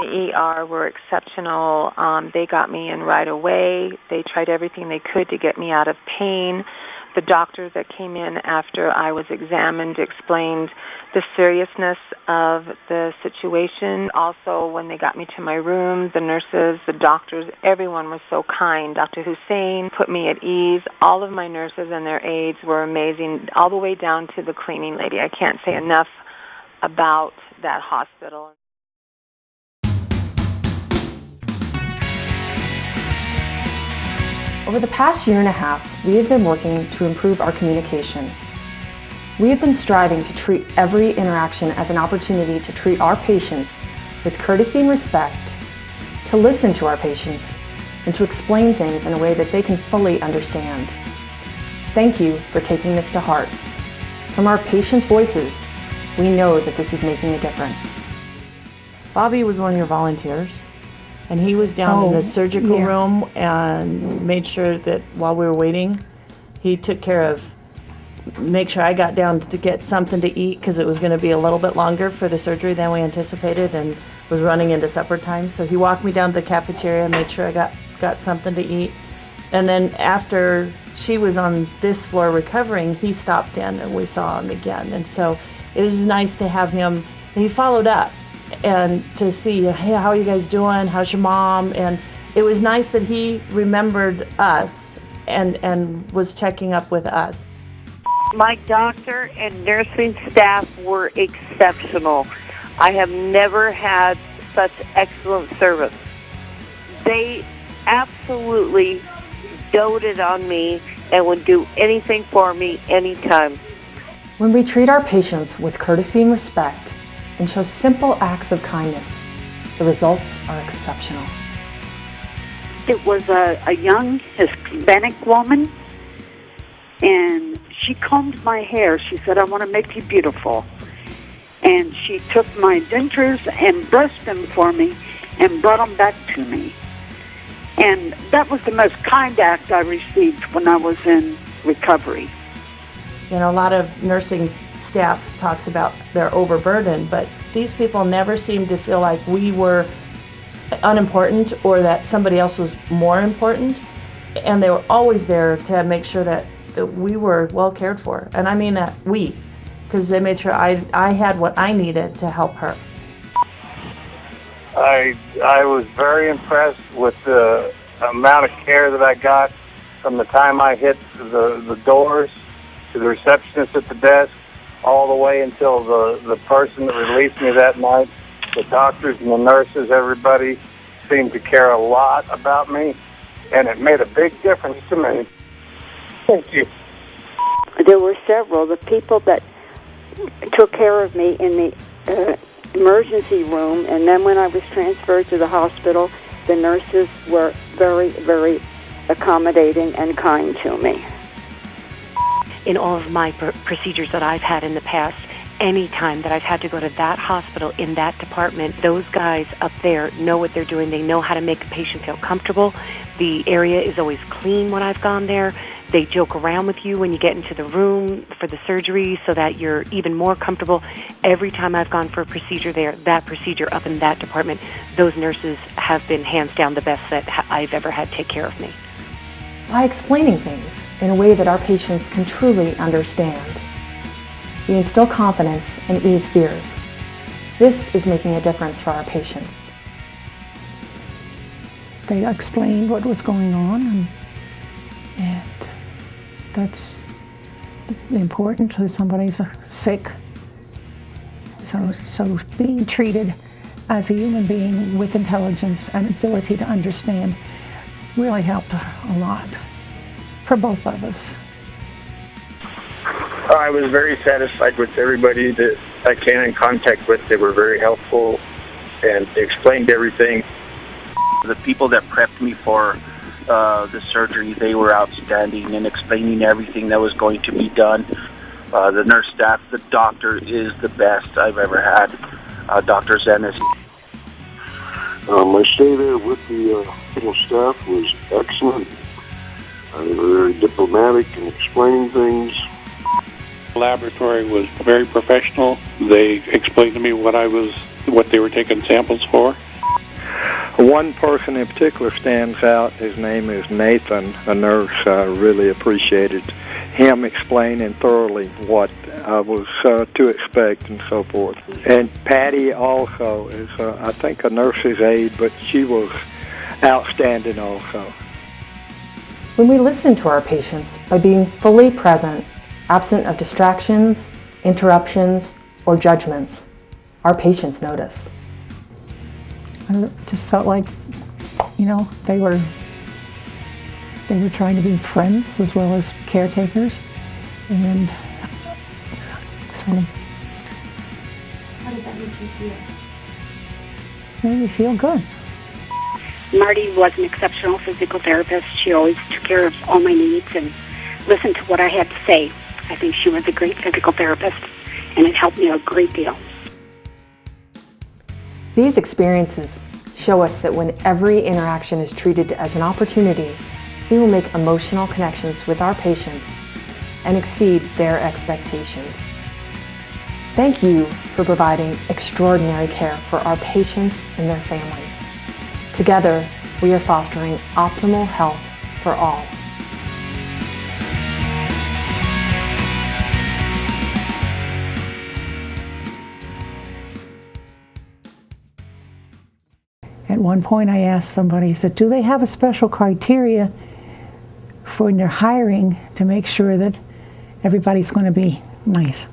the ER were exceptional. They got me in right away. They tried everything they could to get me out of pain. The doctor that came in after I was examined explained the seriousness of the situation. Also, when they got me to my room, the nurses, the doctors, everyone was so kind. Dr. Hussein put me at ease. All of my nurses and their aides were amazing, all the way down to the cleaning lady. I can't say enough about that hospital. Over the past year and a half, we have been working to improve our communication. We have been striving to treat every interaction as an opportunity to treat our patients with courtesy and respect, to listen to our patients, and to explain things in a way that they can fully understand. Thank you for taking this to heart. From our patients' voices, we know that this is making a difference. Bobby was one of your volunteers. And he was down in the surgical room and made sure that while we were waiting, he took care of, make sure I got down to get something to eat because it was going to be a little bit longer for the surgery than we anticipated and was running into supper time. So he walked me down to the cafeteria, made sure I got something to eat. And then after she was on this floor recovering, he stopped in and we saw him again. And so it was nice to have him, and he followed up. And to see, hey, how are you guys doing? How's your mom? And it was nice that he remembered us and was checking up with us. My doctor and nursing staff were exceptional. I have never had such excellent service. They absolutely doted on me and would do anything for me anytime. When we treat our patients with courtesy and respect, and show simple acts of kindness, the results are exceptional. It was a young Hispanic woman, and she combed my hair. She said, I want to make you beautiful. And she took my dentures and brushed them for me and brought them back to me. And that was the most kind act I received when I was in recovery. You know, a lot of nursing staff talks about they're overburdened, but these people never seemed to feel like we were unimportant or that somebody else was more important. And they were always there to make sure that we were well cared for. And I mean that we, because they made sure I had what I needed to help her. I was very impressed with the amount of care that I got from the time I hit the doors to the receptionist at the desk, all the way until the person that released me that night. The doctors and the nurses, everybody seemed to care a lot about me, and it made a big difference to me. Thank you. There were several. The people that took care of me in the emergency room, and then when I was transferred to the hospital, the nurses were very, very accommodating and kind to me. In all of my procedures that I've had in the past, any time that I've had to go to that hospital in that department, those guys up there know what they're doing. They know how to make a patient feel comfortable. The area is always clean when I've gone there. They joke around with you when you get into the room for the surgery so that you're even more comfortable. Every time I've gone for a procedure there, that procedure up in that department, those nurses have been hands down the best that I've ever had take care of me. By explaining things in a way that our patients can truly understand, we instill confidence and ease fears. This is making a difference for our patients. They explained what was going on, and that's important when somebody's sick. So being treated as a human being with intelligence and ability to understand really helped a lot for both of us. I was very satisfied with everybody that I came in contact with. They were very helpful and they explained everything. The people that prepped me for the surgery, they were outstanding in explaining everything that was going to be done. The nurse staff, the doctor is the best I've ever had, Dr. Zenas. My stay there with the staff was excellent. They were very diplomatic in explaining things. The laboratory was very professional. They explained to me what they were taking samples for. One person in particular stands out. His name is Nathan, a nurse. I really appreciated him explaining thoroughly what I was to expect and so forth. And Patty also is, I think, a nurse's aide, but she was outstanding also. When we listen to our patients by being fully present, absent of distractions, interruptions, or judgments, our patients notice. I just felt like, they were trying to be friends as well as caretakers, and sort of. How did that make you feel? Made me feel good. Marty was an exceptional physical therapist. She always took care of all my needs and listened to what I had to say. I think she was a great physical therapist, and it helped me a great deal. These experiences show us that when every interaction is treated as an opportunity, we will make emotional connections with our patients and exceed their expectations. Thank you for providing extraordinary care for our patients and their families. Together, we are fostering optimal health for all. At one point I asked somebody, I said, do they have a special criteria for when they're hiring to make sure that everybody's going to be nice?